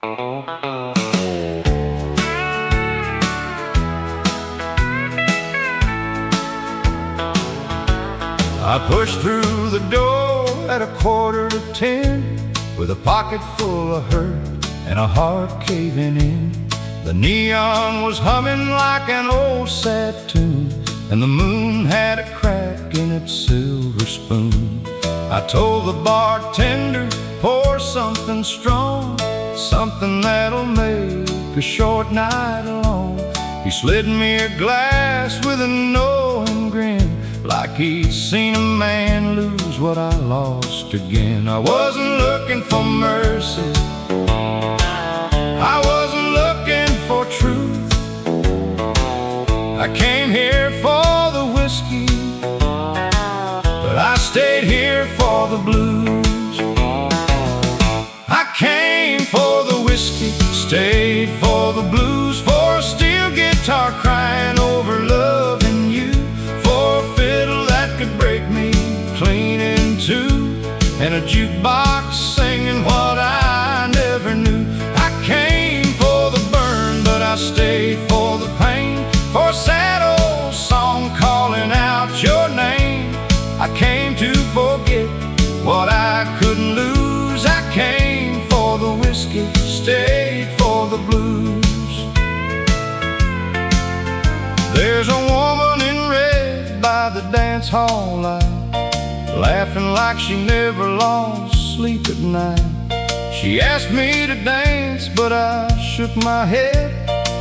I pushed through the door at 9:45 with a pocket full of hurt and a heart caving in. The neon was humming like an old sad tune, and the moon had a crack in its silver spoon. I told the bartender, pour something strong, something that'll make a short night long. He slid me a glass with a knowing grin, like he'd seen a man lose what I lost again. I wasn't looking for mercy, I wasn't looking for truth. I came here for the whiskey, but I stayed here for the blues. I came for the whiskey, stayed for the blues, for a steel guitar crying over loving you, for a fiddle that could break me clean in two, and a jukebox singing what I never knew. I came for the burn, but I stayed for the pain, for a sad old song calling out your name. I came to forget what I couldn't lose. I came for the whiskey, stayed for the blues. There's a woman in red by the dance hall light, laughing like she never lost sleep at night. She asked me to dance, but I shook my head.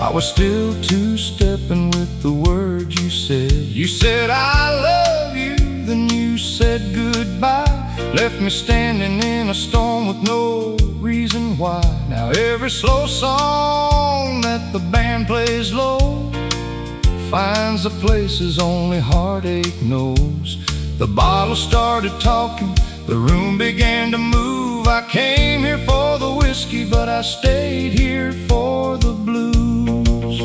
I was still two-stepping with the words you said. You said I love you, then you said goodbye, left me standing in a storm with no reason why. Now every slow song that the band plays low finds the places only heartache knows. The bottle started talking, the room began to move. I came here for the whiskey, but I stayed here for the blues.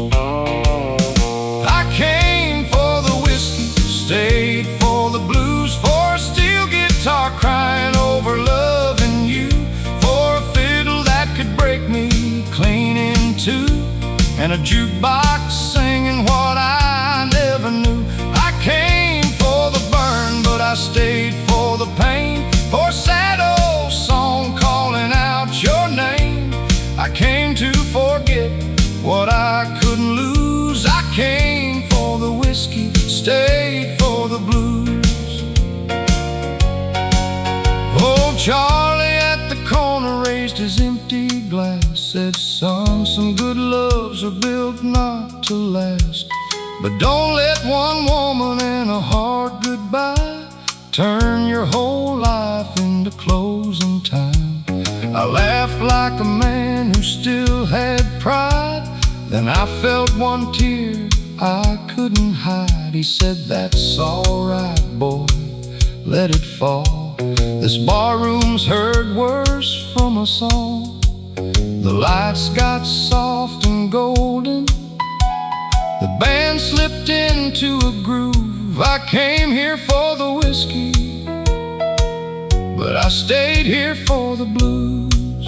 I came for the whiskey, stayed for the blues, for a steel guitar crying over loving you, for a fiddle that could break me clean in two, and a jukebox singing what I never knew. I came for the burn, but I stayed for the pain, for a sad old song calling out your name. I came to forget what I couldn't lose. I came for the whiskey, stayed for the blues. Oh, Charlie at the corner raised his empty glass, said, son, some good loves are built not to last, but don't let one woman and a hard goodbye turn your whole life into closing time. I laughed like a man who still had pride, then I felt one tear I couldn't hide. He said, that's alright, boy, let it fall. This barroom's heard worse from us all. The lights got soft and golden, the band slipped into a groove. I came here for the whiskey, but I stayed here for the blues.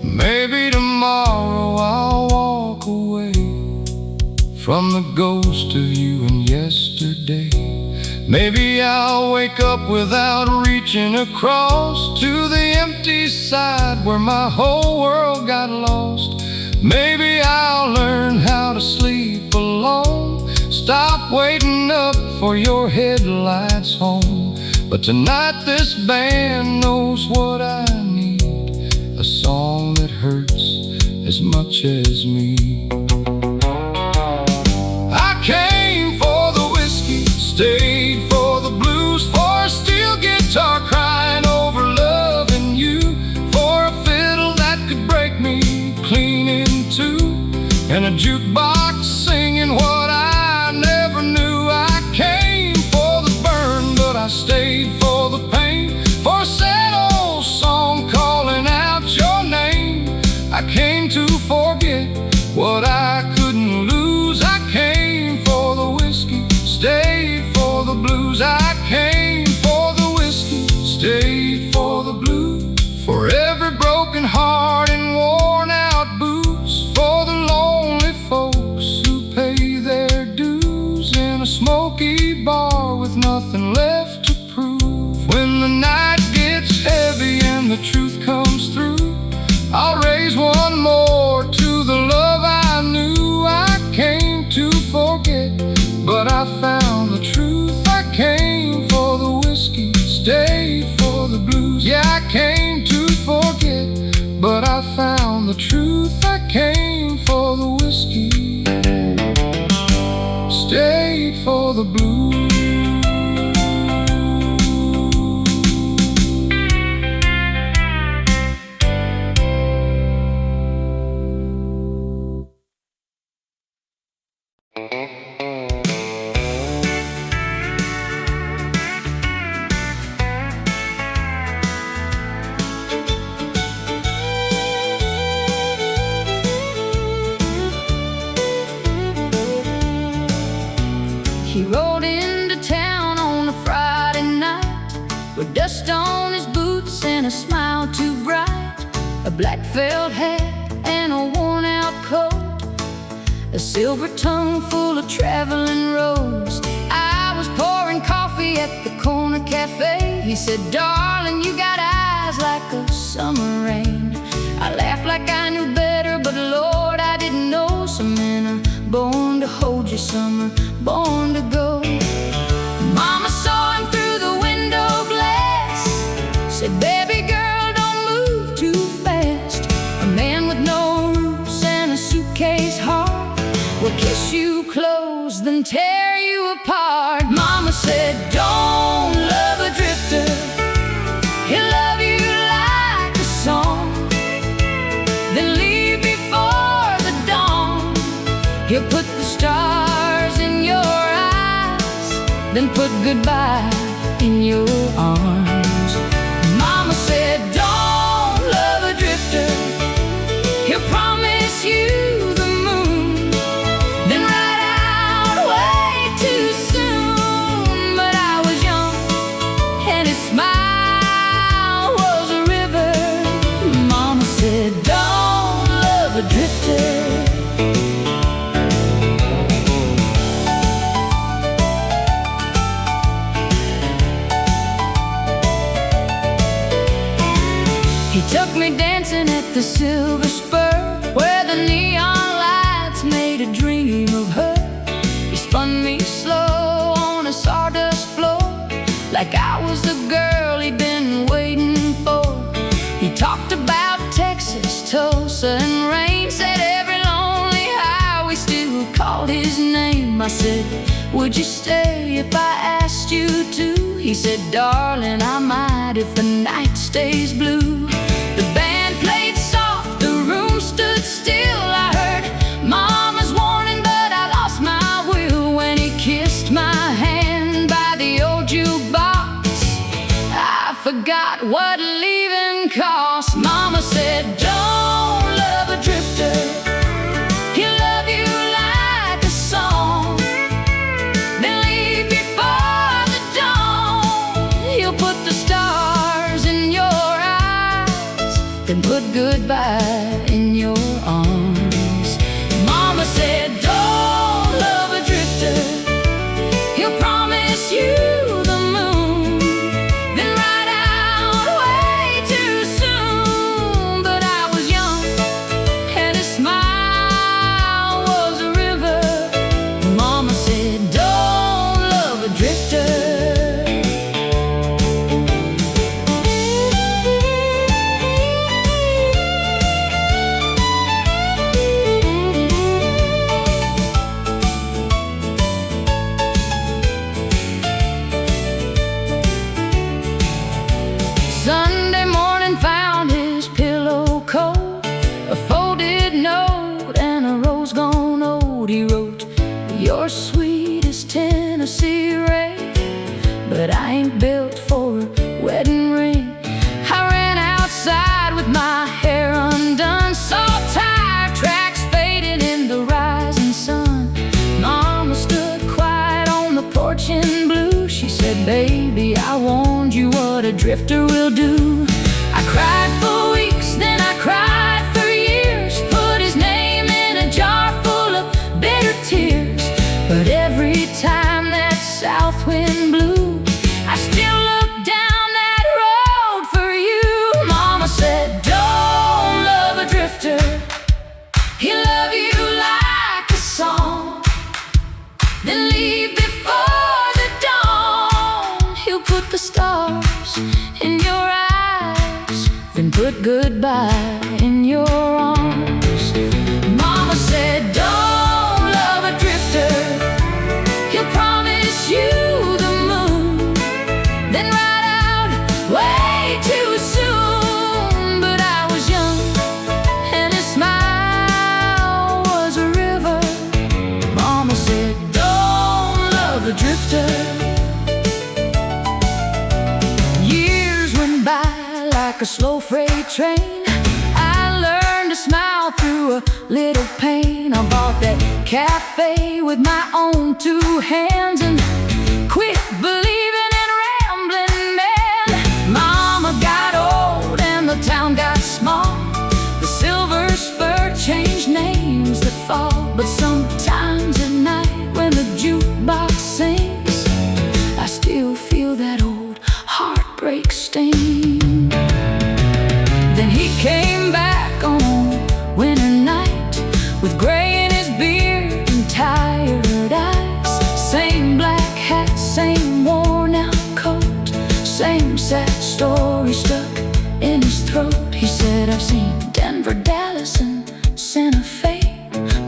Maybe tomorrow I'll walk away from the ghost of you and yesterday. Maybe I'll wake up without reaching across to the empty side where my whole world got lost. Maybe I'll learn how to sleep alone, stop waiting up for your headlights home. But tonight this band knows what I need, a song that hurts as much as me. I came for the whiskey, stayed for the blues, for a steel guitar crying over loving you, for a fiddle that could break me clean in two, and a jukebox singing what I never knew. I came for the burn, but I stayed for the pain, for a sad old song calling out your name. I came to forget what I couldn't lose. I came for the whiskey, stayed for the blues. I came for the whiskey, stayed for the blues, for every broken heart found the truth, I came for the whiskey, stayed for the blues. He rode into town on a Friday night with dust on his boots and a smile too bright, a black felt hat and a worn-out coat, a silver tongue full of traveling roads. I was pouring coffee at the corner cafe. He said, "Darling, you got eyes like a summer rain." I laughed like I knew better, but Lord, I didn't know. Some men are born to hold you, some are born to go. Mama saw him through the window glass, said, "Baby girl, don't move too fast. A man with no roots and a suitcase heart will kiss you close, then tear you apart." Mama said, "Don't love a drifter, he'll love you like a song, then leave before the dawn. He'll put the stars in your eyes, then put goodbye in your arms." Mama said, "Don't love a drifter, he'll promise you the moon, then ride out way too soon." But I was young and his smile was a river. Mama said, "Don't love a drifter." He took me dancing at the Silver Spur, where the neon lights made a dream of her. He spun me slow on a sawdust floor, like I was the girl he'd been waiting for. He talked about Texas, Tulsa, and rain, said every lonely highway still called his name. I said, "Would you stay if I asked you to?" He said, "Darling, I might if the night stays blue." The band played soft, the room stood still. I heard Mama's warning, but I lost my will when he kissed my hand by the old jukebox. I forgot what leaving cost. Mama said, "Don't love a drifter, he'll love you like a song, then leave before the dawn. He'll put the stars in your eyes, then put goodbye in your arms." Mama said, "Don't love a drifter, he'll promise you the moon, then ride out way too soon." But I was young and his smile was a river. Mama said, "Don't love a drifter." up that cafe with my own two hands and quit believing in rambling men. Mama got old and the town got small. The silver spur changed names that fall. But sometimes at night when the jukebox sings, I still feel that old heartbreak sting. Then he came back on a winter night with gray in his beard and tired eyes. Same black hat, same worn out coat, same sad story stuck in his throat. He said, I've seen Denver, Dallas, and Santa Fe,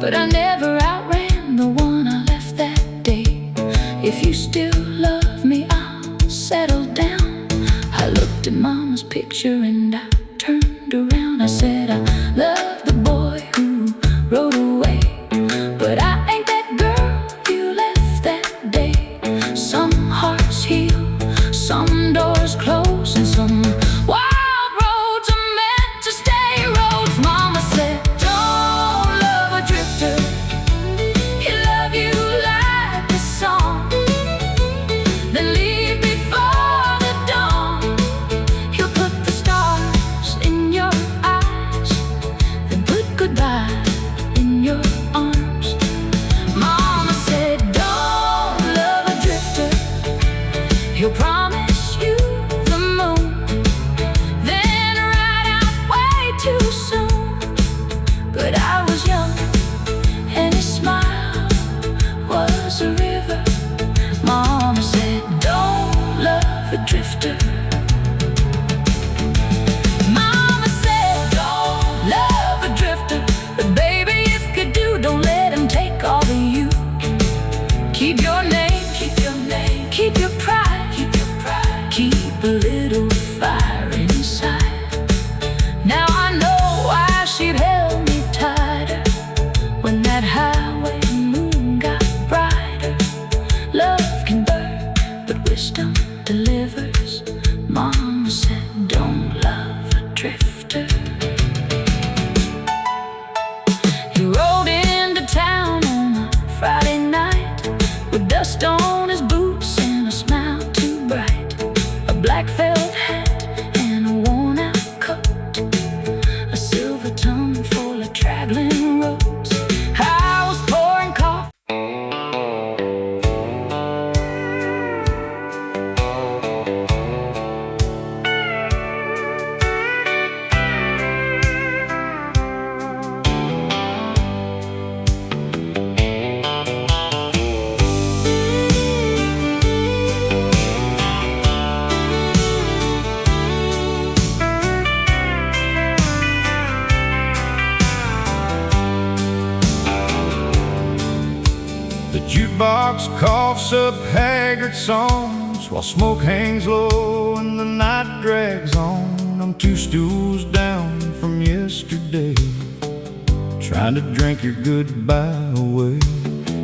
but I never outran the one I left that day. If you still love me, I'll settle down. I looked at Mama's picture and I turned around. I said, I love the boy who rode away, but I ain't that girl you left that day. Some hearts heal, some doors close, and some wild roads are meant to stay roads. Mama said, don't love a drifter, he'll love you like the song, then leave before the dawn. He'll put the stars in your eyes, then put goodbye in your arms. Mama said, don't love a drifter, he'll promise you the moon, then ride out way too soon. But I was young and his smile was a river. Mama said, don't love a drifter. Mama said, don't love a drifter, but baby, if you do, don't let him take all of you. Keep your name, keep your pride, keep a little fire inside. Now I know why she'd held me tighter when that highway moon got brighter. Love can burn, but wisdom delivers. Mama said, don't love a drifter. He rode into town on a Friday night with dust on his boots and a smile too bright. A black felt hat and a worn out coat, a silver tongue full of traveling roads. I was pouring coffee. The jukebox coughs up haggard songs while smoke hangs low and the night drags on. I'm 2 stools down from yesterday, trying to drink your goodbye away.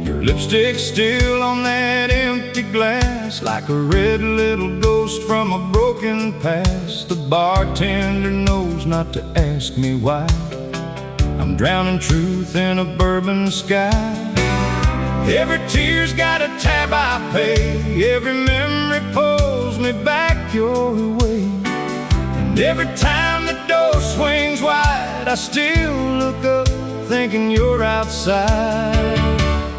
Your lipstick's still on that empty glass, like a red little ghost from a broken past. The bartender knows not to ask me why. I'm drowning truth in a bourbon sky. Every tear's got a tab I pay, every memory pulls me back your way. And every time the door swings wide, I still look up thinking you're outside.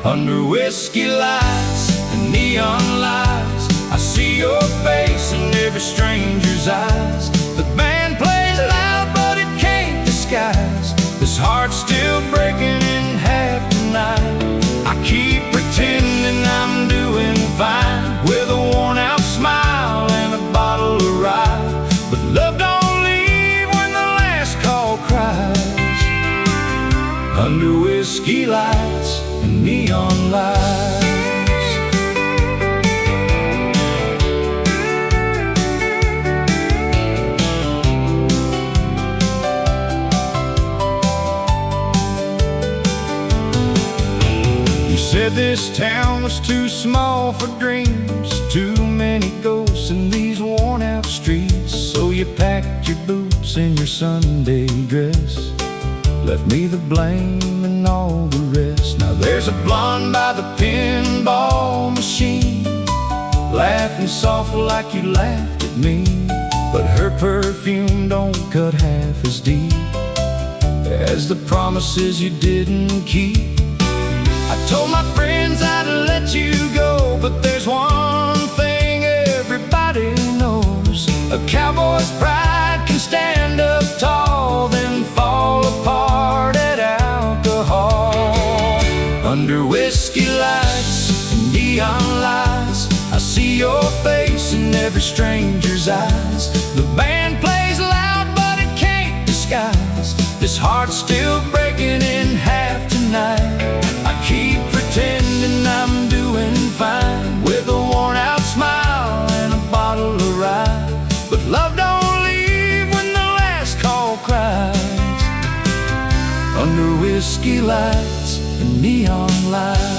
Under whiskey lights and neon lights, I see your face in every stranger's eyes. The band plays loud but it can't disguise this heart's still breaking in half tonight. I keep pretending I'm doing fine with a worn out smile and a bottle of rye, but love don't leave when the last call cries. Under whiskey lights and neon lights. Said this town was too small for dreams, too many ghosts in these worn out streets. So you packed your boots and your Sunday dress, left me the blame and and all the rest. Now there's a blonde by the pinball machine, laughing soft like you laughed at me, but her perfume don't cut half as deep as the promises you didn't keep. I told my friends I'd let you go, but there's one thing everybody knows: a cowboy's pride can stand up tall, then fall apart at alcohol. Under whiskey lights and neon lights, I see your face in every stranger's eyes. The band plays loud, but it can't disguise this heart's still breaking in half tonight. I keep pretending I'm doing fine, with a worn-out smile and a bottle of rye, but love don't leave when the last call cries. Under whiskey lights and neon lights.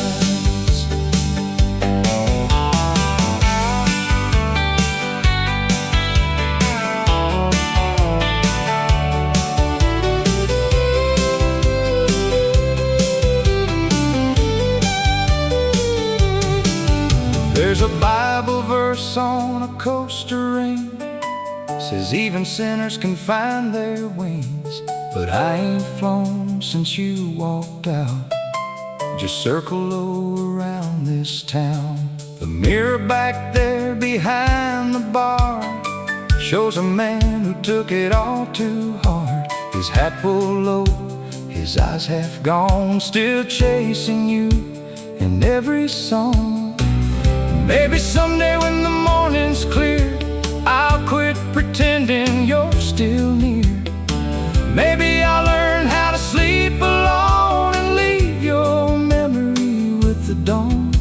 There's a Bible verse on a coaster ring, says even sinners can find their wings. But I ain't flown since you walked out, just circle low around this town. The mirror back there behind the bar shows a man who took it all too hard. His hat pulled low, his eyes half gone, still chasing you in every song. Maybe someday when the morning's clear, I'll quit pretending you're still near. Maybe I'll learn how to sleep alone and leave your memory with the dawn.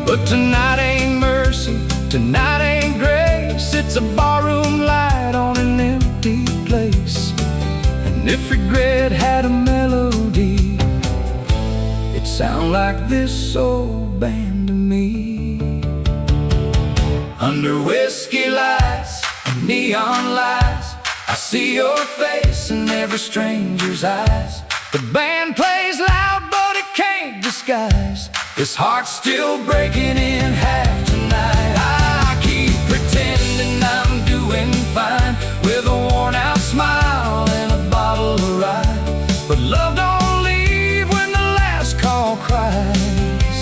But tonight ain't mercy, tonight ain't grace. It's a barroom light on an empty place. And if regret had a melody, it'd sound like this old band to me. Under whiskey lights and neon lights, I see your face in every stranger's eyes. The band plays loud, but it can't disguise this heart's still breaking in half tonight. I keep pretending I'm doing fine, with a worn-out smile and a bottle of rye, but love don't leave when the last call cries.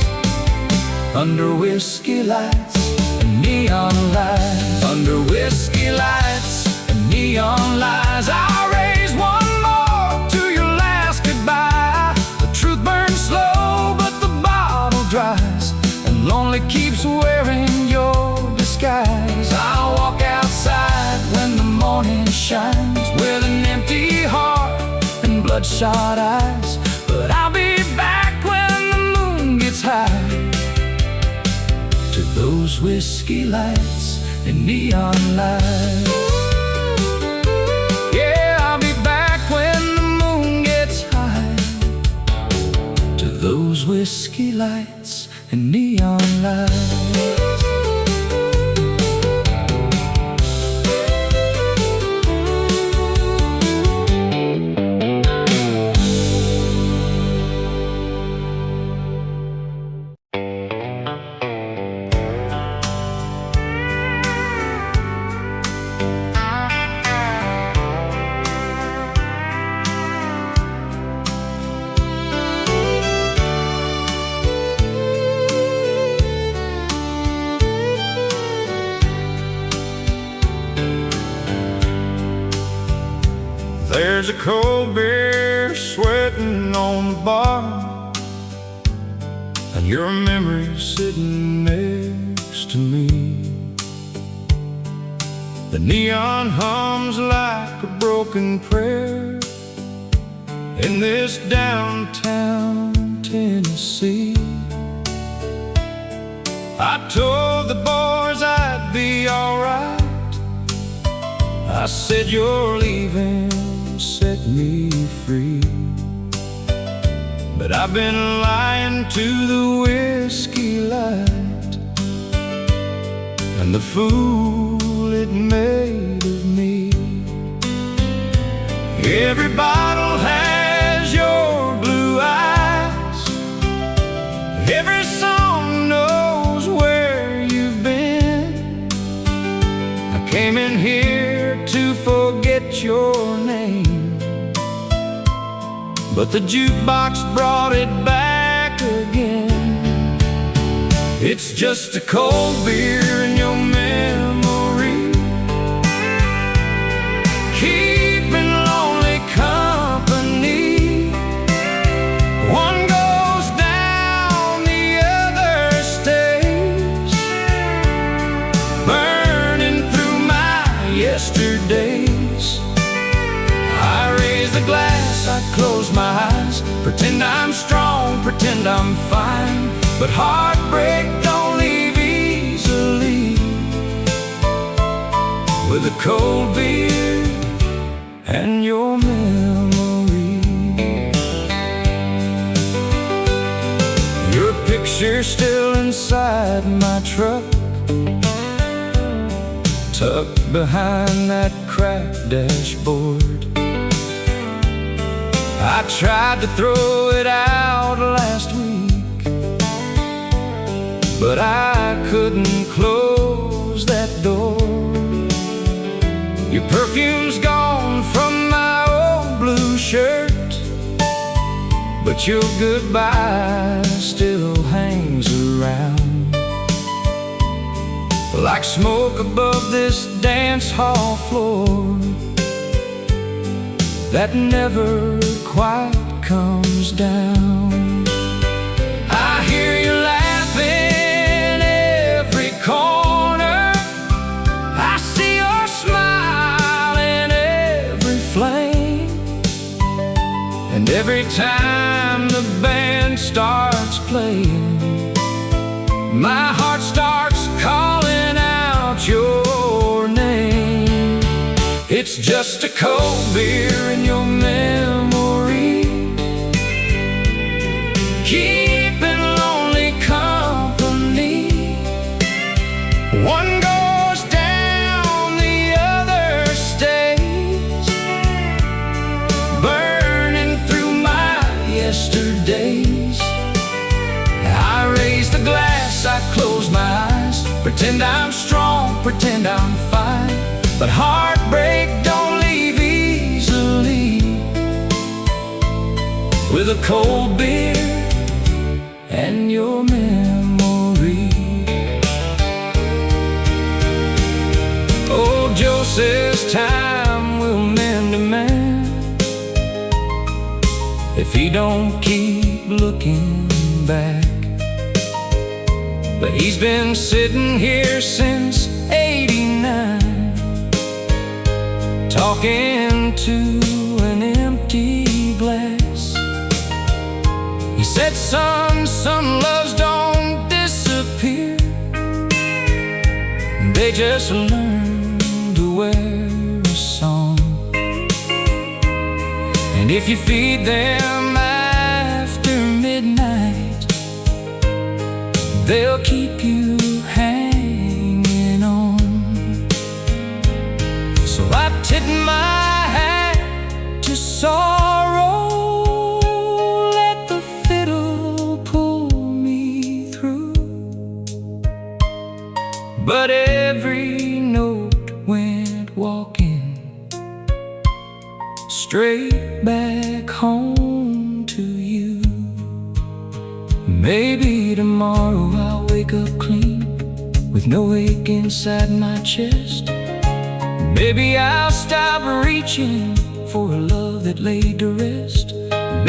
Under whiskey lights and neon lights, under whiskey lights and neon lights, I'll raise one more to your last goodbye. The truth burns slow, but the bottle dries, and lonely keeps wearing your disguise. I'll walk outside when the morning shines, with an empty heart and bloodshot eyes, but I'll be back when the moon gets high. To those whiskey lights and neon lights, yeah, I'll be back when the moon gets high. To those whiskey lights and neon lights. There's a cold beer sweating on the bar, and your memory's sitting next to me. The neon hums like a broken prayer in this downtown Tennessee. I told the boys I'd be alright. I said you're leaving, set me free. But I've been lying to the whiskey light and the fool it made of me. Every bottle has your name. But the jukebox brought it back again. It's just a cold beer in your memory, keeping lonely company. One goes down, the other stays, burning through my yesterdays. I raise the glass, I close my eyes, pretend I'm strong, pretend I'm fine. But heartbreak don't leave easily. With a cold beer and your memory, your picture still inside my truck, tucked behind that cracked dashboard. I tried to throw it out last week, but I couldn't close that door. Your perfume's gone from my old blue shirt, but your goodbye still hangs around, like smoke above this dance hall floor that never quite comes down. I hear you laughing every corner, I see your smile in every flame, and every time the band starts playing, my heart starts calling out your name. It's just a cold beer in your memory, keeping lonely company. One goes down, the other stays, burning through my yesterdays. I raise the glass, I close my eyes, pretend I'm strong, pretend I'm fine. But heartbreak don't leave easily. With a cold beer and your memory. Oh, Joe says time will mend a man if he don't keep looking back. But he's been sitting here since '89, talking to an empty glass. He said, son, some loves don't disappear, they just learn to wear a song. And if you feed them after midnight, they'll keep you hanging on. So I tip my hat to sorrow, let the fiddle pull me through. But every note went walking straight back home to you. Maybe tomorrow I'll wake up clean, with no ache inside my chest. Maybe I'll stop reaching for a love that laid to rest.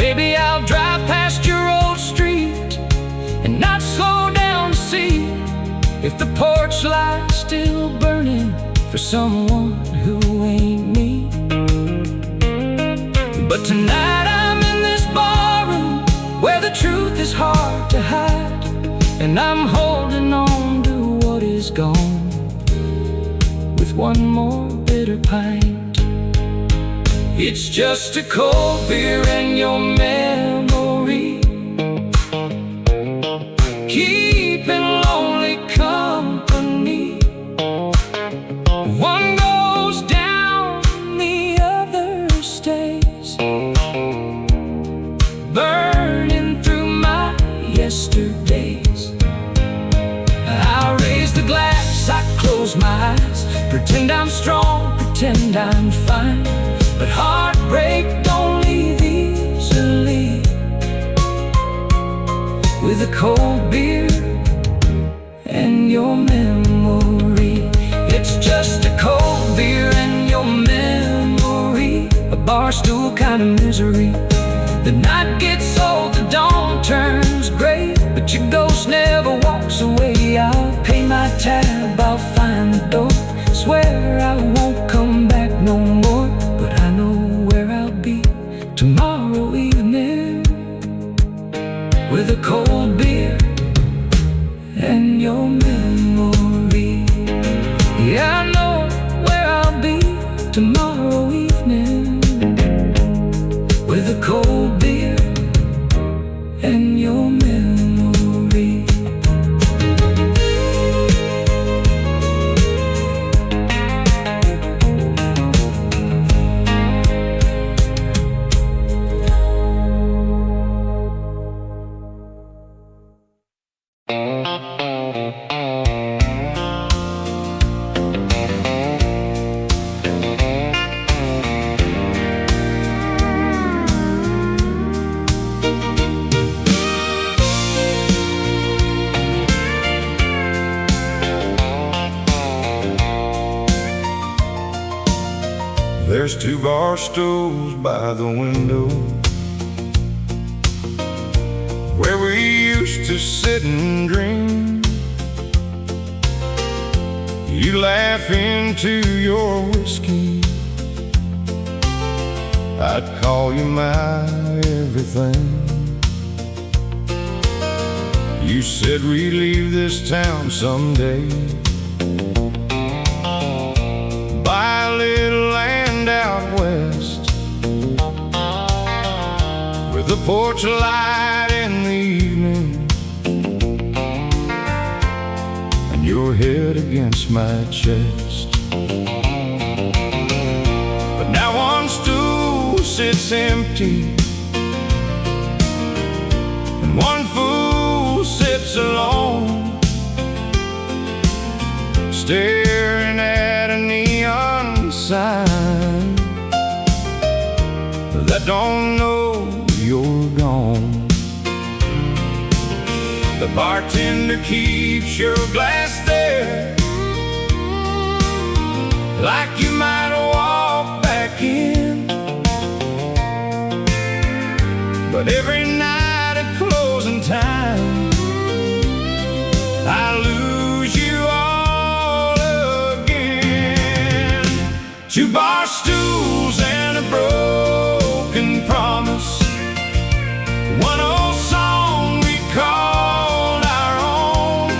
Maybe I'll drive past your old street and not slow down to see if the porch light's still burning for someone who ain't me. But tonight I'm in this barroom where the truth is hard to hide, and I'm holding on to what is gone with one more bitter pint. It's just a cold beer in your memory, keeping lonely company. One goes down, the other stays, burning through my yesterdays. I raise the glass, I close my eyes, pretend I'm strong, pretend I'm fine. barstool kind of misery. The night gets old, the dawn turns gray, but your ghost never walks away. I'll pay my tab, I'll find the door. Swear I won't come back no more, but I know where I'll be tomorrow evening, with a cold beer and your memory. Yeah, I know where I'll be tomorrow evening, with a cold beer and your memory. There's two bar stools by the window where we used to sit and dream. You laugh into your whiskey, I'd call you my everything. You said we'd leave this town someday, buy a little land out west, with a porch light in the evening, and your head against my chest. But now one stool sits empty, and one fool sits alone, staring at a neon sign that don't know you're gone. The bartender keeps your glass there, like you might walk back in. But every night at closing time, I lose you all again. Two bar stools and a broken promise, one old song we called our own,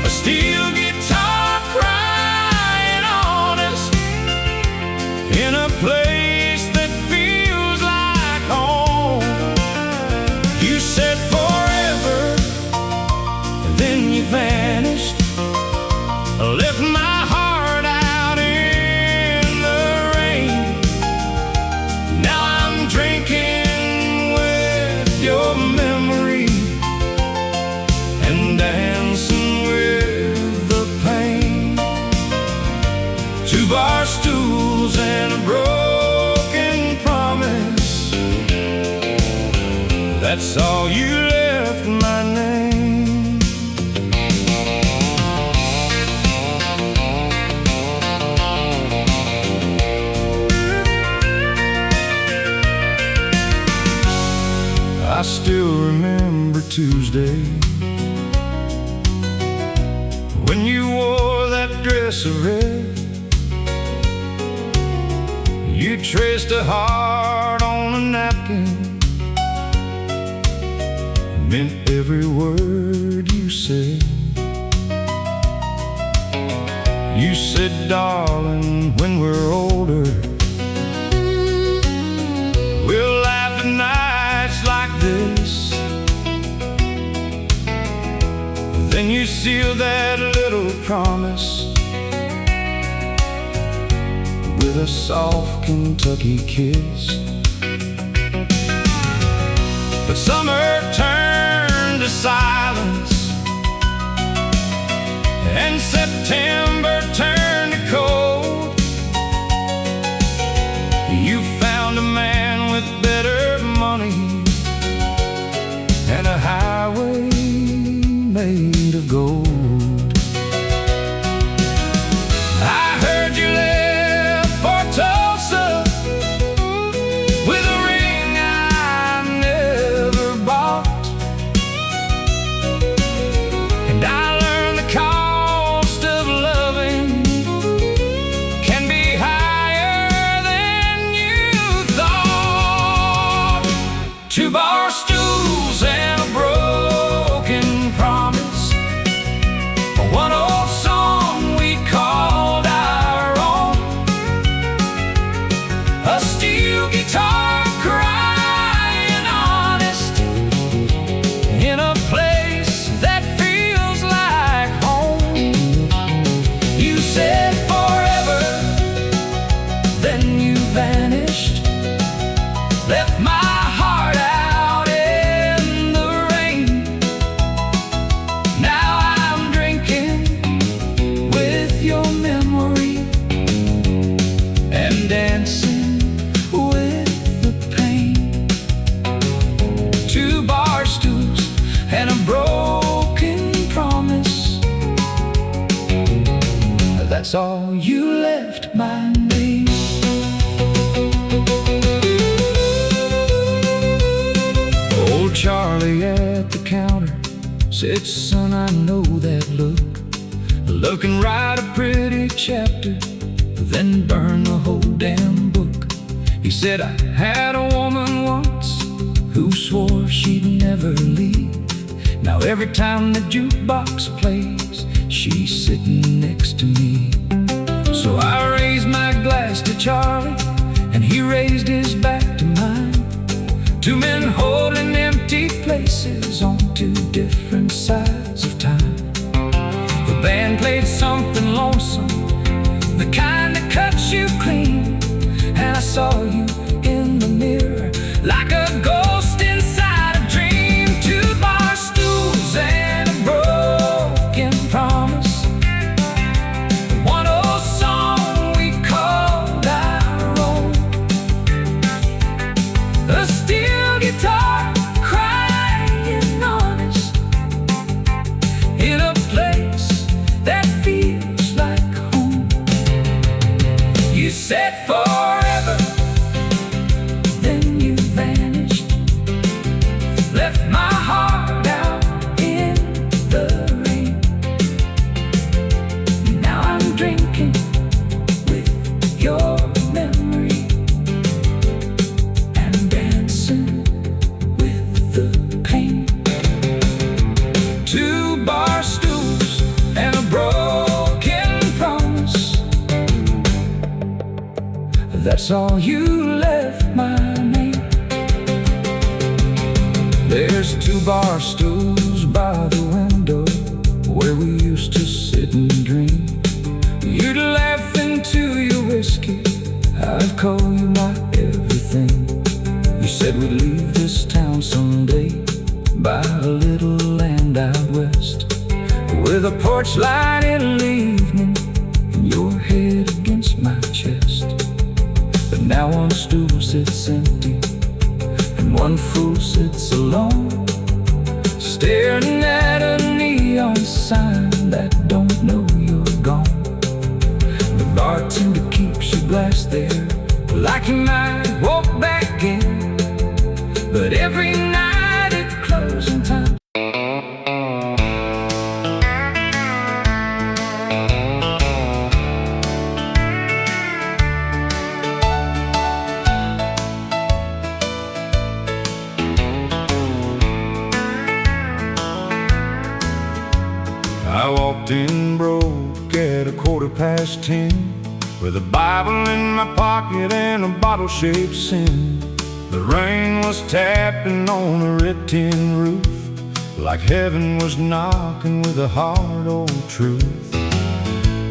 a steel guitar crying honest in a place that feels like home. You said forever, then you vanished, left my heart out in the rain. Now I'm drinking with your memory and dancing with the pain. Two bar stools and a broken promise, that's all you left my name. I still remember Tuesday, when you wore that dress of red. You traced a heart on a napkin, it meant every word you said. You said, darling, when we're older, we'll laugh at nights like this. Then you sealed that little promise with a soft Kentucky kiss. But summer turned to silence, and September turned to cold. You found a man with better money and a highway made of gold. I heard you left for Tulsa steel guitar crying honest in a place that feels like home. You said forever, then you vanished, left my heart out in the rain. Now I'm drinking with your memory and dancing with the pain. 2 bar stools and a broken promise, that's all you left my name. Old Charlie at the counter said, son, I know that look. Love can write a pretty chapter, then burn the whole damn book. He said, I had a woman once who swore she'd never leave. Now every time the jukebox plays, she's sitting next to me. So I raised my glass to Charlie, and he raised his back to mine. 2 men holding empty places on 2 different sides of time. The band played something lonesome, the kind that cuts you clean. And I saw you in the mirror like a ghost inside a dream. 2 bar stools and a broken promise, one old song we called our own. A steel guitar crying honest in a place that feels like home. You said forever, then you vanished, left my heart out in the rain. Now I'm drinking with your memory and dancing with the pain. 2 bar stools and a broken promise, that's all you left my name. There's 2 bar stools by the window where we used to sit and dream. You'd laugh into your whiskey, I'd call you my everything. You said we'd leave this town someday, buy a little land out west, with a porch light in the evening and your head against my chest. But now 1 stool sits empty and 1 fool sits alone, staring at a neon sign that don't know you're gone. The bartender keeps your glass there like he might walk back in, but every night at closing time I walked in broke at 10:15, with a Bible in my pocket and a bottle-shaped sin. The rain was tapping on a red tin roof, like heaven was knocking with a hard old truth.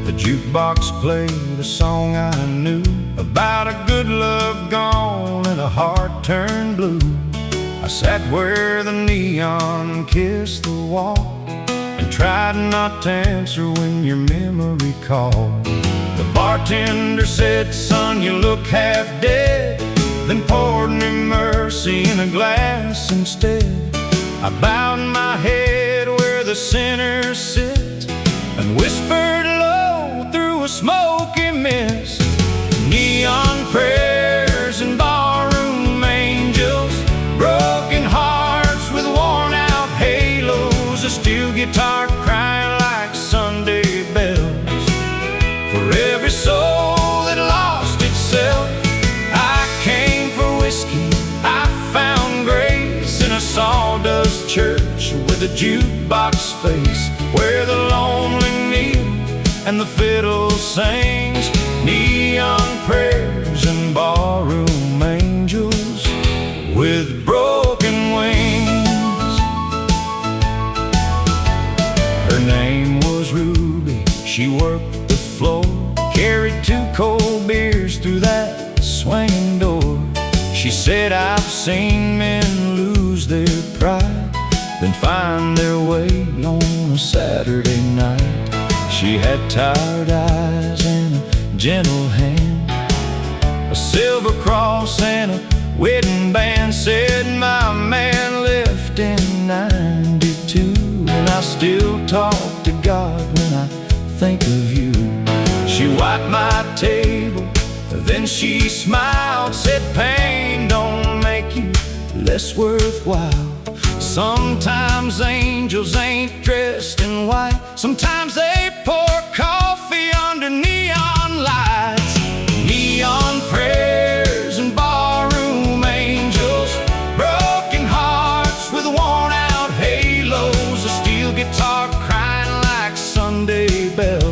The jukebox played a song I knew, about a good love gone and a heart turned blue. I sat where the neon kissed the wall and tried not to answer when your memory called. The bartender said, son, you look half dead, then poured me mercy in a glass instead. I bowed my head where the sinners sit and whispered low through a smoky mist. Neon prayers and barroom angels, broken hearts with worn out halos, a steel guitar crying like Sunday bells. For every soul that lost itself, I came for whiskey, I found grace in a sawdust church with a jukebox face, where the lonely kneel and the fiddle sings neon prayers and barroom angels. swinging door. She said, I've seen men lose their pride, then find their way on a Saturday night. She had tired eyes and a gentle hand, a silver cross and a wedding band. Said, my man left in 92, and I still talk to God when I think of you. She wiped my table, then she smiled, said, pain don't make you less worthwhile. Sometimes angels ain't dressed in white, sometimes they pour coffee under neon lights. Neon prayers and barroom angels, broken hearts with worn out halos, a steel guitar crying like Sunday bells.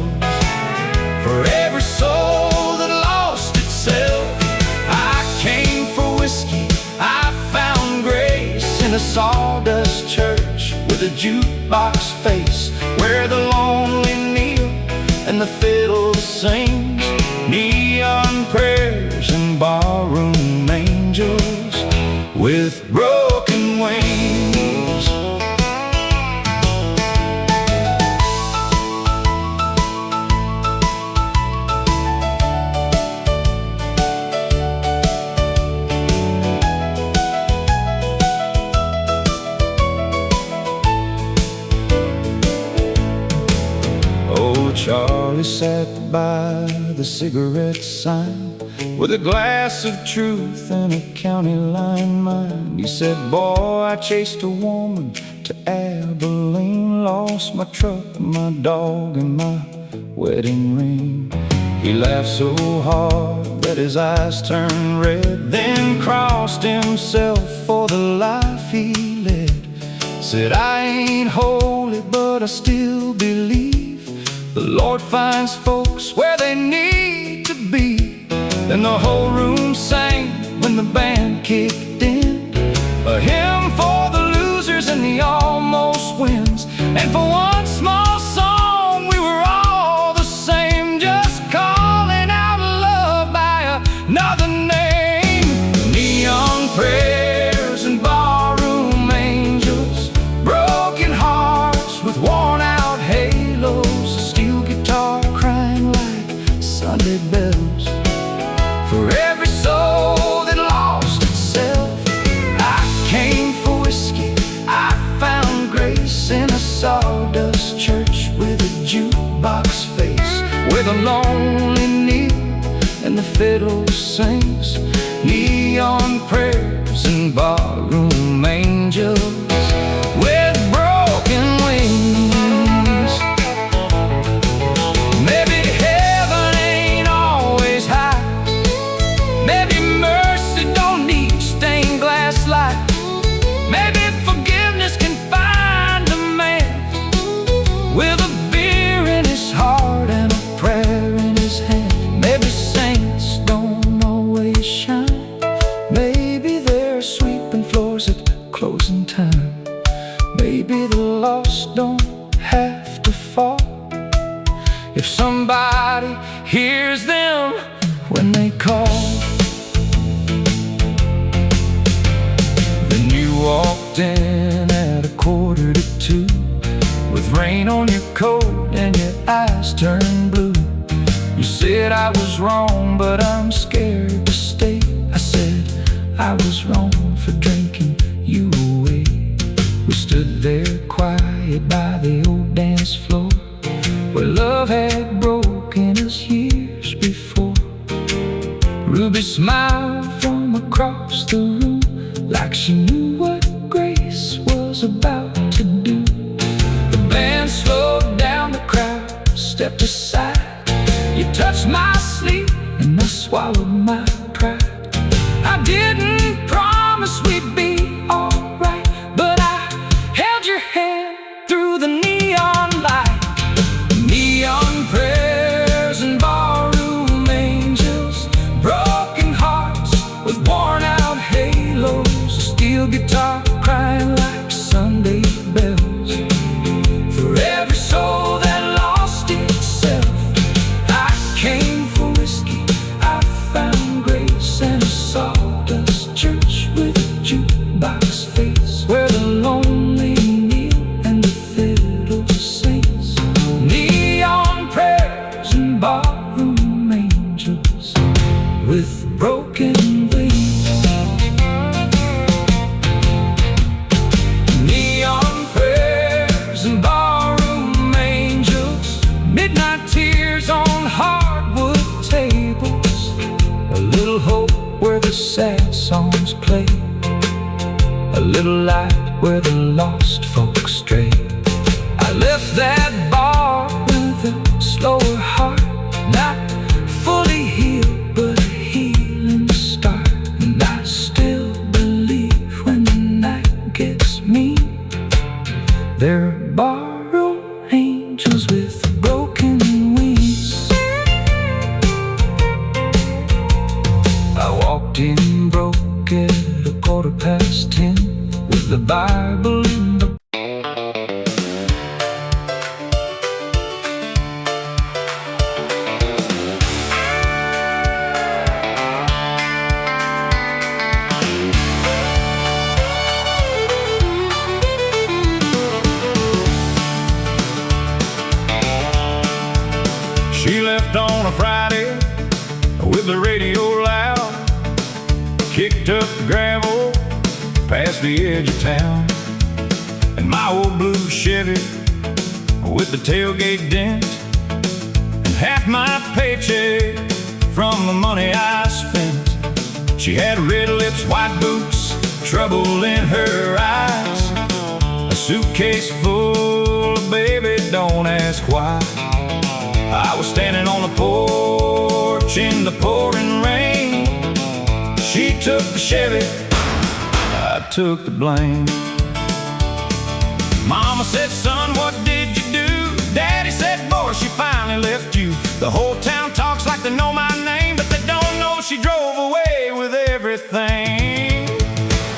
For every soul that lost itself, I came for whiskey, I found grace in a sawdust church with a jukebox face, where the lonely kneel and the fiddle sings. Neon prayers and barroom angels with broken wings. Charlie sat by the cigarette sign with a glass of truth and a county line mine. He said, boy, I chased a woman to Abilene, lost my truck, my dog, and my wedding ring. He laughed so hard that his eyes turned red, then crossed himself for the life he led. Said, I ain't holy, but I still believe the Lord finds folks where they need to be. Then the whole room sang when the band kicked in, a hymn for the losers and the almost wins. And for one small song we were all the same, just calling out love by another name. Neon prayers and barroom angels, broken hearts with worn out halos, guitar crying like Sunday bells. For every soul that lost itself, I came for whiskey, I found grace in a sawdust church with a jukebox face, where the lonely kneel and the fiddle sings. Neon prayers and barroom angels with broken wings. Maybe forgiveness can find a man with a beer in his heart and a prayer in his hand. Maybe saints don't always shine, maybe they're sweeping floors at closing time. Maybe the lost don't have to fall if somebody hears them when they call. Walked in at 1:45 with rain on your coat and your eyes turned blue. You said I was wrong, but I'm scared to stay. I said I was wrong for drinking you away. We stood there quiet by the old dance floor, where love had broken us years before. Ruby smiled from across the room, like she knew what grace was about to do. The band slowed down, the crowd stepped aside. You touched my sleeve and I swallowed my pride. I didn't promise we'd be alright, but I held your hand through the neon light. Neon prayers and barroom angels, broken hearts with worn out halos, a steel guitar crying like Sunday bells. For every soul that lost itself, I came for whiskey, I found grace. the sad songs play, a little light where the lost folks stray. I left that bar with a slower heart, not fully healed, but a healing start. And I still believe when the night gets mean, there are barroom angels with broken wings. I walked in broke at 10:15 with the Bible in the She left on a Friday with the radio loud, kicked up the gravel past the edge of town. And my old blue Chevy with the tailgate dent, and half my paycheck from the money I spent. She had red lips, white boots, trouble in her eyes, a suitcase full of baby, don't ask why. I was standing on the porch in the pouring rain. She took the Chevy, I took the blame. Mama said, son, what did you do? Daddy said, boy, she finally left you. The whole town talks like they know my name, but they don't know she drove away with everything.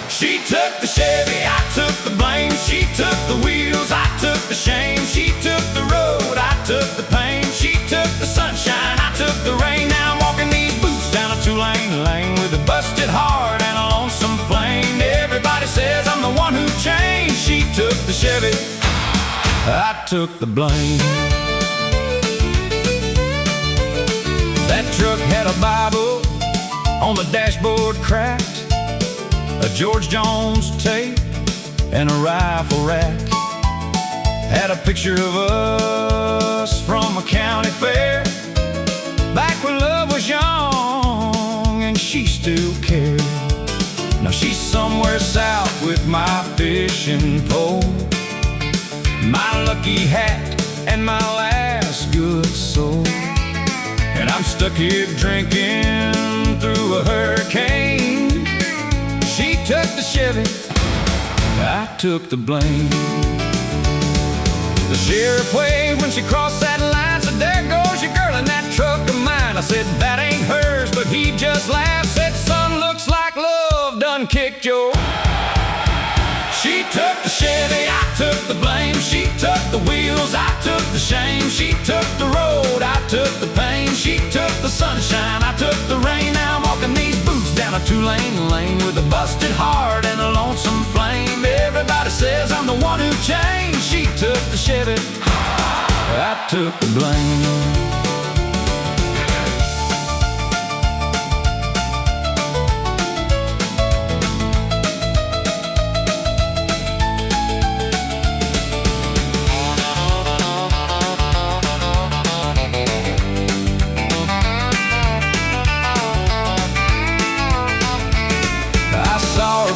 She took the Chevy, I took the blame. She took the wheels, I took the shame. She took the road, I took the pain. She took the sunshine, I took the rain. Now I'm walking these boots down a two-lane lane with a busted heart and a lonesome flame. Everybody says I'm the one who changed. She took the Chevy, I took the blame. That truck had a Bible on the dashboard cracked, a George Jones tape and a rifle rack. Had a picture of us from a county fair, back when love was young and she still cared. Now she's somewhere south with my fishing pole, my lucky hat and my last good soul. And I'm stuck here drinking through a hurricane. She took the Chevy, I took the blame. The sheriff waved when she crossed that line, said, there goes your girl in that truck of mine. I said, that ain't hers, but he just laughed, said, son, looks like love done kicked your. She took the Chevy, I took the blame. She took the wheels, I took the shame. She took the road, I took the pain. She took the sunshine, I took the rain. Now I'm walking these boots down a two-lane lane with a busted heart and a lonesome flame. Everybody says I'm the one who changed. She took the Chevy, I took the blame.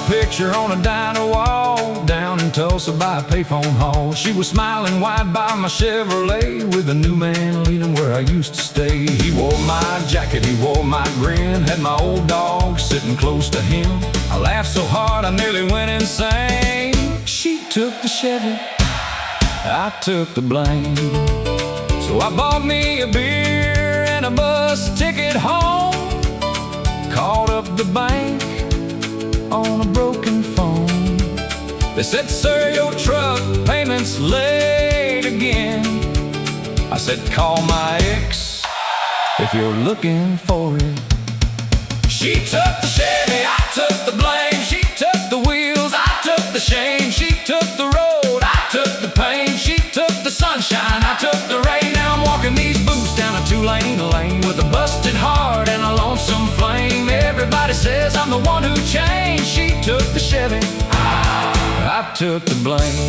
Picture on a diner wall down in Tulsa by a payphone hall. She was smiling wide by my Chevrolet with a new man leaning where I used to stay. He wore my jacket, he wore my grin, had my old dog sitting close to him. I laughed so hard I nearly went insane. She took the Chevy, I took the blame. So I bought me a beer and a bus ticket home, called up the bank on a broken phone. They said, sir, your truck payment's late again. I said, call my ex if you're looking for it. She took the Chevy, I took the blame. She took the wheels, I took the shame. She took the road, I took the pain. She took the sunshine, I took the rain. Now I'm walking these boots down a two-lane lane with a busted heart and a lonesome flame. Everybody says I'm the one who changed. She took the Chevy, I took the blame.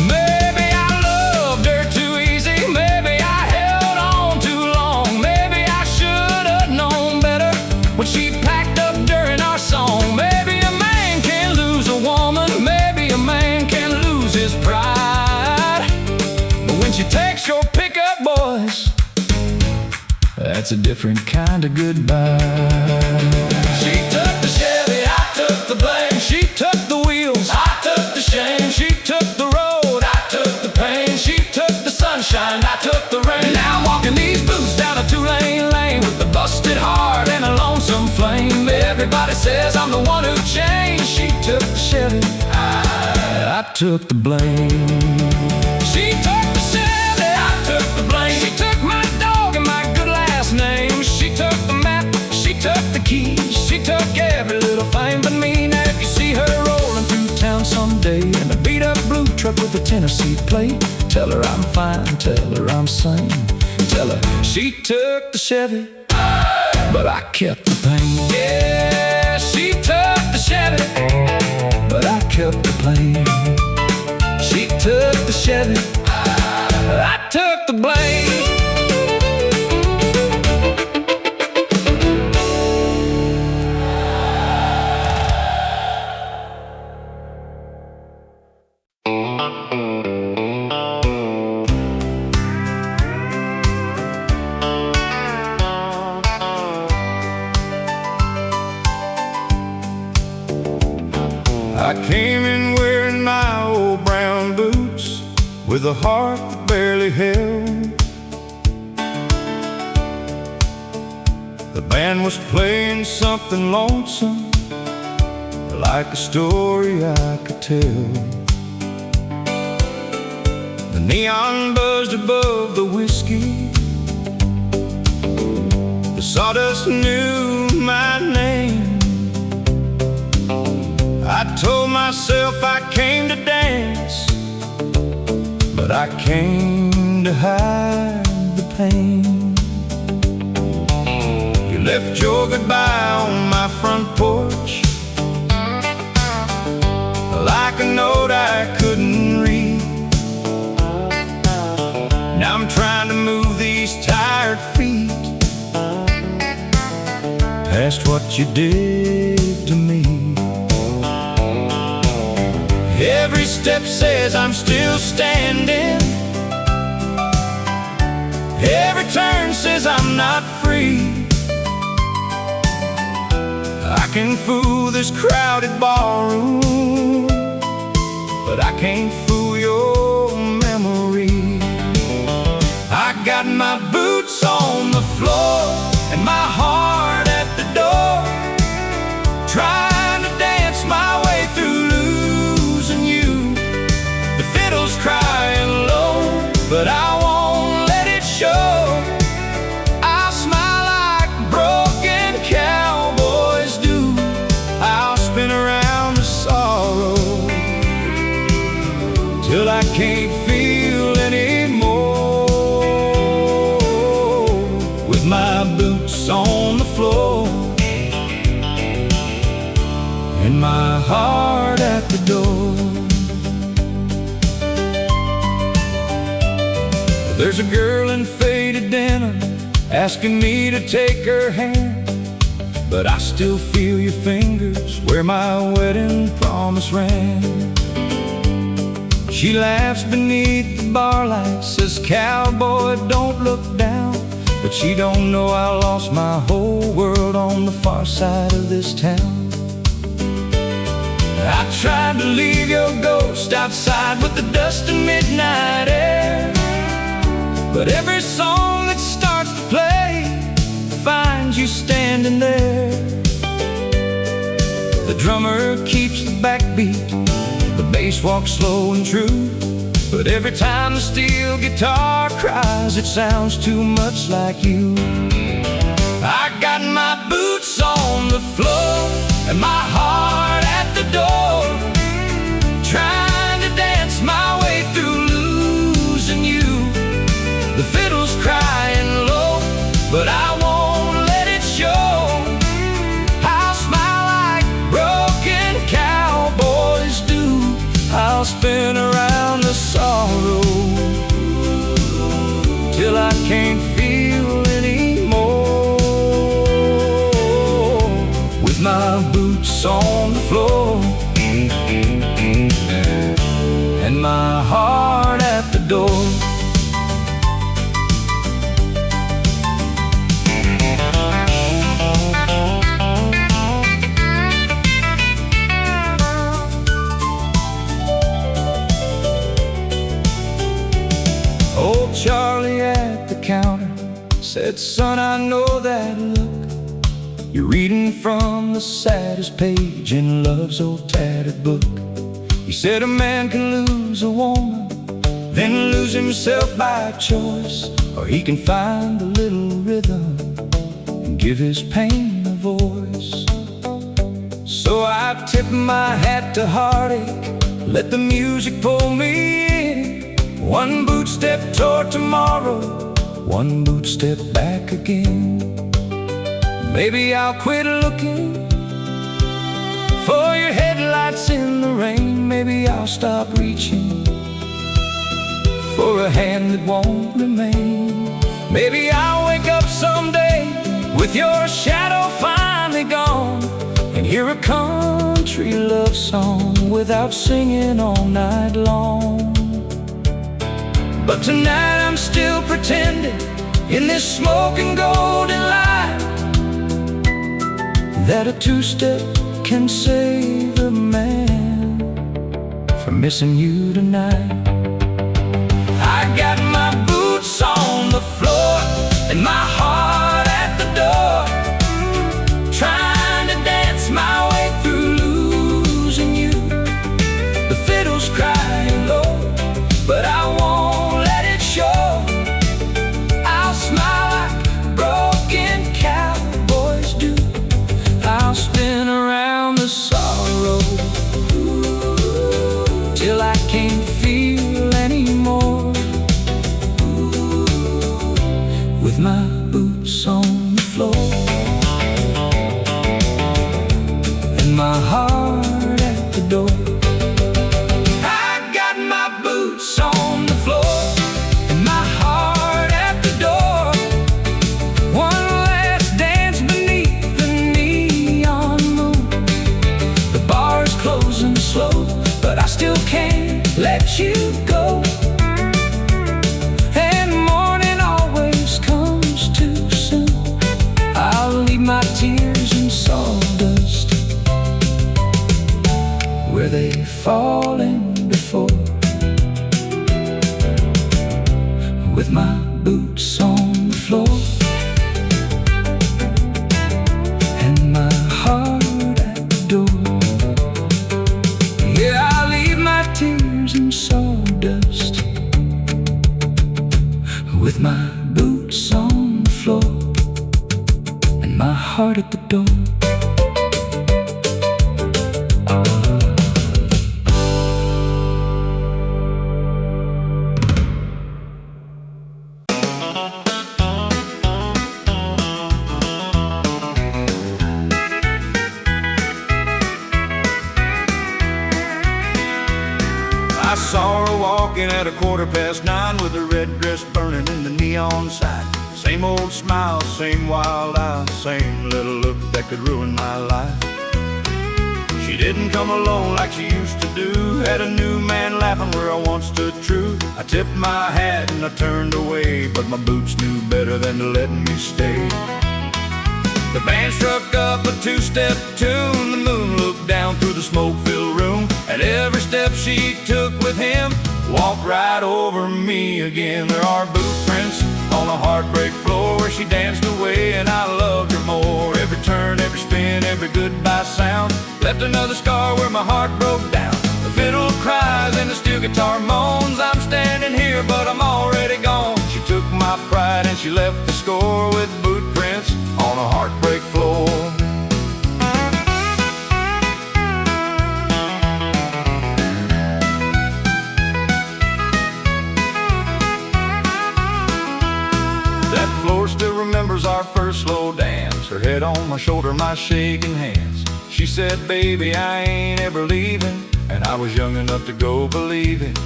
Maybe I loved her too easy. Maybe I held on too long. Maybe I should have known better when she packed up during our song. Maybe a man can lose a woman, maybe a man can lose his pride, but when she takes your pickup, boys, that's a different kind of goodbye. She took the Chevy, I took the blame. She took the wheels, I took the shame. She took the road, I took the pain. She took the sunshine, I took the rain. Now I'm walking these boots down a two-lane lane with a busted heart and a lonesome flame. Everybody says I'm the one who changed. She took the Chevy, I took the blame. She took the Chevy, I took the blame. She took my dog and my good last name. She took the map, she took the keys. She took every little thing but me. Now if you see her rolling through town someday in a beat-up blue truck with a Tennessee plate, tell her I'm fine, tell her I'm sane. Tell her she took the Chevy, but I kept the pain. Yeah, she took the Chevy, but I kept the blame. She took the Chevy, I took the blame. I came in wearing my old brown boots with a heart that barely held. The band was playing something lonesome, like a story I could tell. The neon buzzed above the whiskey. The sawdust knew my name. I told myself I came to dance, but I came to hide the pain. You left your goodbye on my front porch, like a note I couldn't read. Now I'm trying to move these tired feet past what you did to me. Every step says I'm still standing. Every turn says I'm not free. I can fool this crowded barroom, but I can't fool your memory. I got my boots on the floor and my heart at the door, trying to dance my way through losing you. The fiddle's crying low, but I won't let it show. I'll smile like broken cowboys do. I'll spin around the sorrow till I can't feel anymore. With my boots on the floor and my heart at the door. There's a girl in faded denim asking me to take her hand, but I still feel your fingers where my wedding promise ran. She laughs beneath the bar lights, says, "Cowboy, don't look down." But she don't know I lost my whole world on the far side of this town. I tried to leave your ghost outside with the dust of midnight air, but every song that starts to play finds you standing there. The drummer keeps the backbeat, the bass walks slow and true, but every time the steel guitar cries, it sounds too much like you. I got my boots on the floor and my heart at the door, trying to dance my way through losing you. The fiddle's crying low, but I won't let it show. I'll smile like broken cowboys do. I'll spin around the sorrow till I can't feel anymore. my boots on the floor and my heart at the door. Old Charlie at the counter said, son, I know that look. You're reading from the saddest page in love's old tattered book. He said a man can lose a woman, then lose himself by choice, or he can find the little rhythm and give his pain a voice. So I tip my hat to heartache, let the music pull me in. One boot step toward tomorrow, one boot step back again. Maybe I'll quit looking for your headlights in the rain. Maybe I'll stop reaching for a hand that won't remain. Maybe I'll wake up someday with your shadow finally gone and hear a country love song without singing all night long. But tonight I'm still pretending in this smoking golden light that a two-step can save a man from missing you tonight. I got my boots on the floor and my heart at the door, trying to dance my way through losing you. The fiddle's crying low, but I won't let it show. I'll smile like broken cowboys do. I'll spin around the sorrow till I can't feel anymore. With my boots on the floor and my heart at the door. I got my boots on the floor and my heart at the door. One last dance beneath the neon moon. The bar's closing slow, but I still can't let you go. And morning always comes too soon. I'll leave my tears in sawdust where they've fallen before. With my boots on the floor and my heart at the door. Yeah, I'll leave my tears in sawdust with my boots on the floor and my heart at the door. I saw her walking at 9:15 with her red dress burning in the neon sight. Same old smile, same wild eyes, same little look that could ruin my life. She didn't come alone like she used to do, had a new man laughing where I once stood true. I tipped my hat and I turned away, but my boots knew better than to let me stay. The band struck up a two-step tune. The moon looked down through the smoke-filled room. At every step she took with him, walked right over me again. There are boot prints on a heartbreak floor where she danced away and I loved her more. Every turn, every spin, every goodbye sound left another scar where my heart broke down. The fiddle cries and the steel guitar moans. I'm standing here but I'm already gone. She took my pride and she left the score with boot prints on a heartbreak floor. That floor still remembers our first slow dance. Her head on my shoulder, my shaking hands. She said, baby, I ain't ever leaving. And I was young enough to go believe it.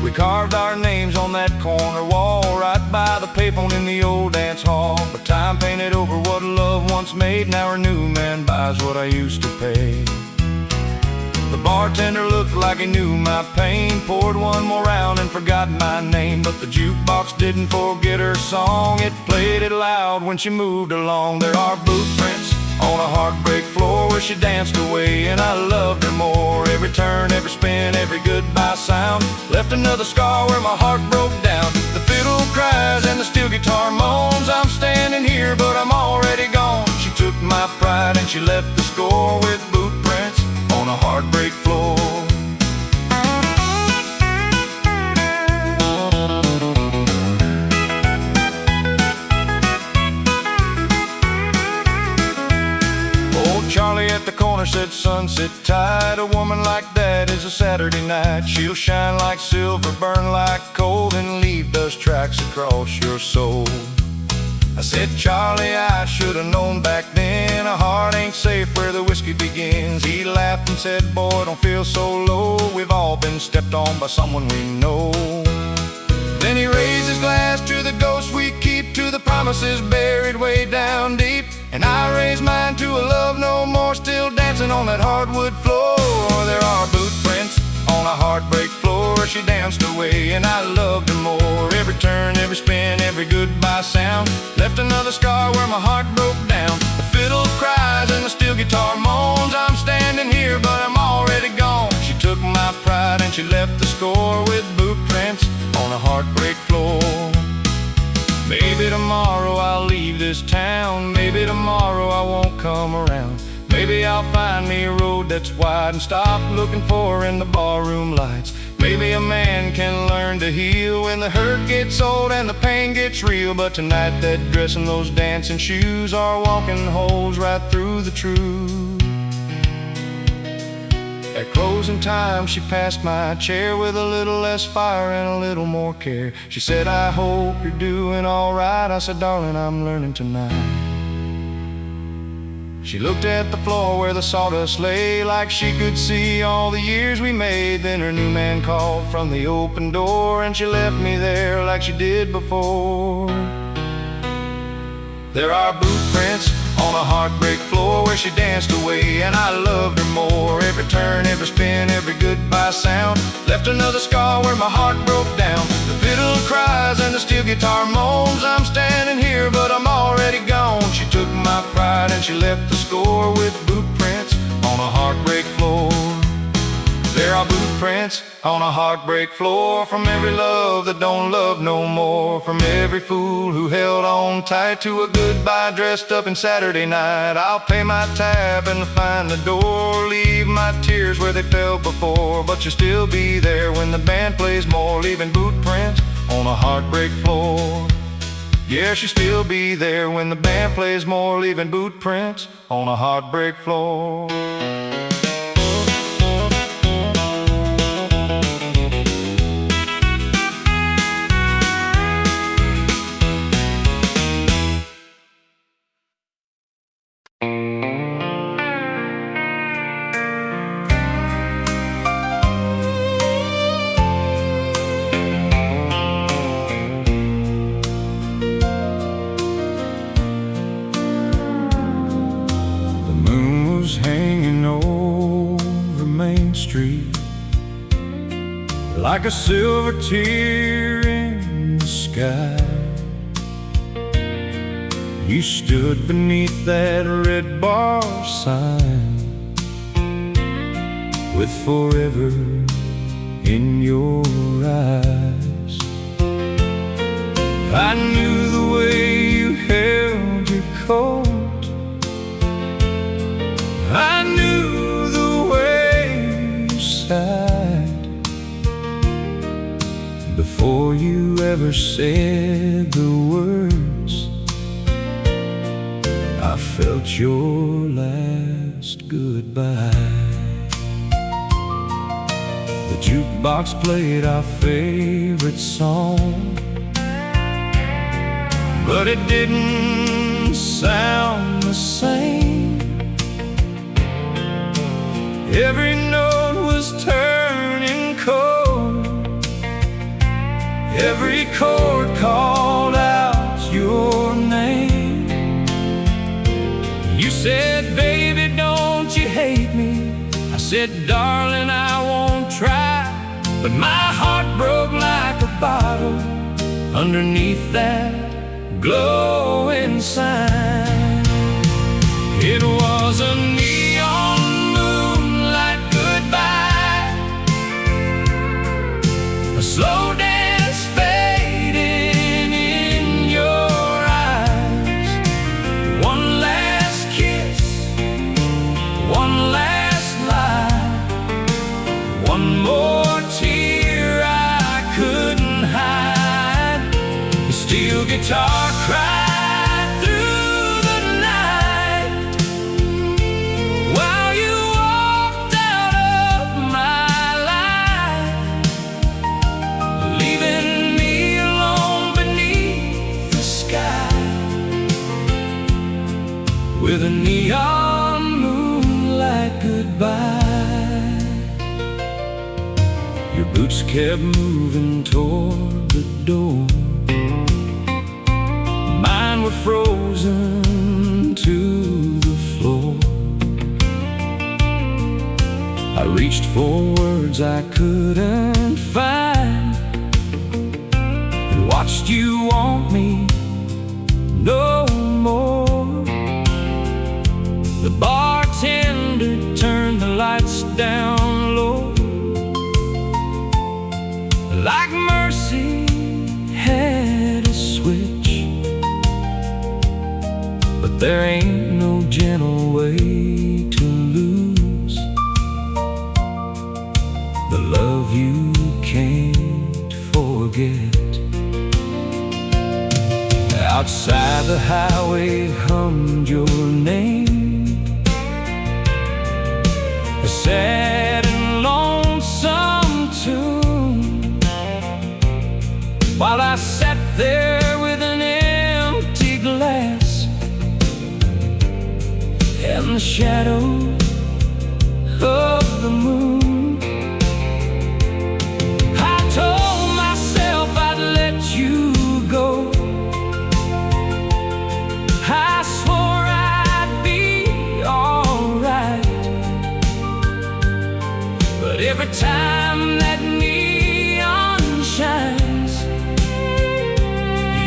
We carved our names on that corner wall, right by the payphone in the old dance hall. But time painted over what love once made. Now our new man buys what I used to pay. The bartender looked like he knew my pain, poured one more round and forgot my name. But the jukebox didn't forget her song, it played it loud when she moved along. There are boot prints on a heartbreak floor where she danced away, and I loved her more. Every turn, every spin, every goodbye sound left another scar where my heart broke down. The fiddle cries and the steel guitar moans. I'm standing here but I'm already gone. She took my pride and she left the score with boot prints on a heartbreak floor. Charlie at the corner said, sunset tide, a woman like that is a Saturday night. She'll shine like silver, burn like coal, and leave dust tracks across your soul. I said, Charlie, I should have known back then, a heart ain't safe where the whiskey begins. He laughed and said, boy, don't feel so low, we've all been stepped on by someone we know. Then he raised his glass to the ghosts we keep, to the promises buried way down deep. And I raised mine to a love no more, still dancing on that hardwood floor. There are boot prints on a heartbreak floor. She danced away and I loved her more. Every turn, every spin, every goodbye sound left another scar where my heart broke down. The fiddle cries and the steel guitar moans. I'm standing here but I'm already gone. She took my pride and she left the score with boot prints on a heartbreak floor. Maybe tomorrow I'll leave this town. Maybe tomorrow I won't come around. Maybe I'll find me a road that's wide and stop looking for her in the barroom lights. Maybe a man can learn to heal when the hurt gets old and the pain gets real. But tonight that dress and those dancing shoes are walking holes right through the truth. At closing time she passed my chair with a little less fire and a little more care. She said, I hope you're doing alright. I said, darling, I'm learning tonight. She looked at the floor where the sawdust lay, like she could see all the years we made. Then her new man called from the open door, and she left me there like she did before. There are boot prints on a heartbreak floor where she danced away, and I loved her more. Every turn, every spin, every goodbye sound left another scar where my heart broke down. The fiddle cries and the steel guitar moans. I'm standing here but I'm already gone. She took my pride and she left the score with boot prints on a heartbreak floor. There are boot prints on a heartbreak floor, from every love that don't love no more, from every fool who held on tight to a goodbye dressed up in Saturday night. I'll pay my tab and find the door, leave my tears where they fell before, but you'll still be there when the band plays more, leaving boot prints on a heartbreak floor. Yeah, she'll still be there when the band plays more, leaving boot prints on a heartbreak floor. Hanging over Main Street like a silver tear in the sky. You stood beneath that red bar sign with forever in your eyes. I knew the way you held your coat, I knew the way you sighed before you ever said the words. I felt your last goodbye. The jukebox played our favorite song, but it didn't sound the same. Every note was turning cold, Every chord called out your name. You said, baby, don't you hate me? I said, darling, I won't try. But my heart broke like a bottle underneath that glowing sign. It was a neon moonlight goodbye, a slow dance fading in your eyes. One last kiss, one last lie, one more tear I couldn't hide. The steel guitar cried through the night while you walked out of my life, leaving me alone beneath the sky with a neon moonlight goodbye. Your boots kept moving toward the door. Mine were frozen to the floor. I reached for words I couldn't find and watched you want me no more. The bartender turned the lights down low, like mercy had a switch. But there ain't no gentle way to lose the love you can't forget. Outside the highway hummed your name, a sad and lonesome tune, while I sat there with an empty glass and the shadow of the moon. I told myself I'd let you go. I swore I'd be alright, but every time that neon shines,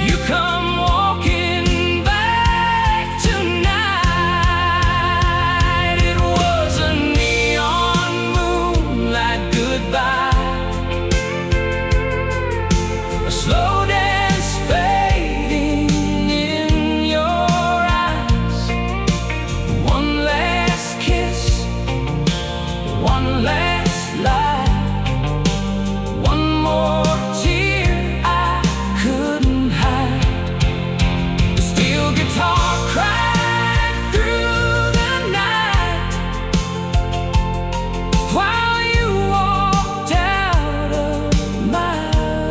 you come walking back tonight. It was a neon moonlight goodbye, a slow dance fading in your eyes. One last kiss, one last lie, one more tear I couldn't hide. The steel guitar cried through the night while you walked out of my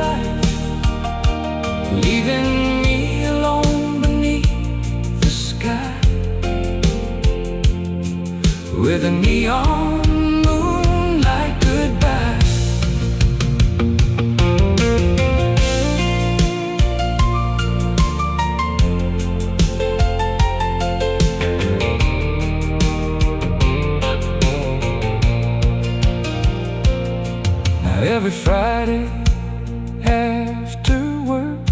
life, leaving me alone beneath the sky with a neon moonlight goodbye. Now every Friday after work,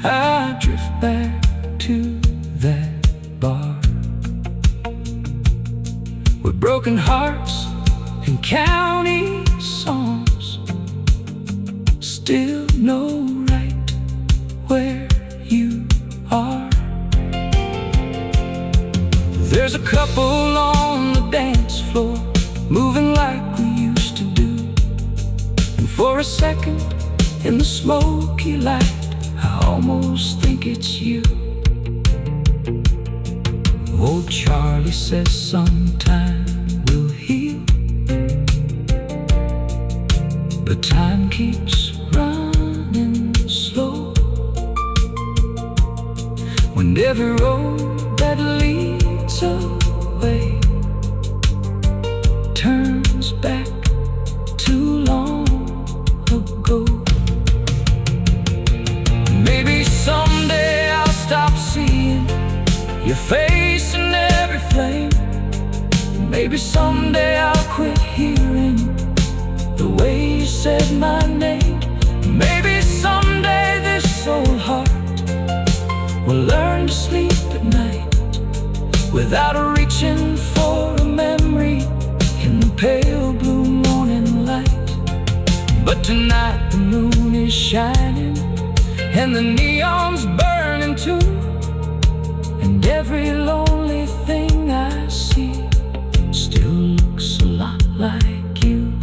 I drift back to that bar with broken hearts and county songs. Still know right where you are. There's a couple on the dance floor moving like we used to do, and for a second in the smoky light I almost think it's you. Old Charlie says sometime we'll heal, but time keeps running slow. When every road that leads away turns back too long ago. Maybe someday I'll quit hearing the way you said my name. Maybe someday this old heart will learn to sleep at night without reaching for a memory in the pale blue morning light. But tonight the moon is shining and the neon's burning too, and every lonely thing I see still looks a lot like you.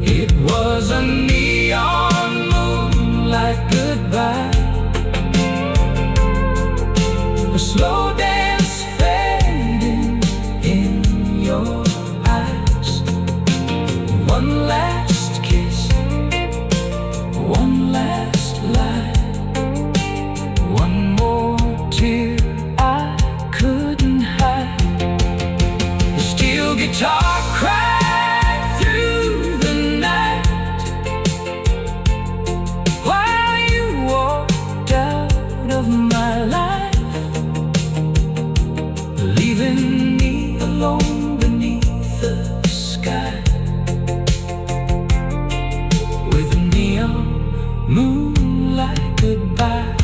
It was a neon moonlight goodbye, a slow dance fading in your eyes. One last kiss, one last lie, one more tear I couldn't hide. The steel guitar cried through the night while you walked out of my life, leaving me alone beneath the sky with a neon moonlight goodbye.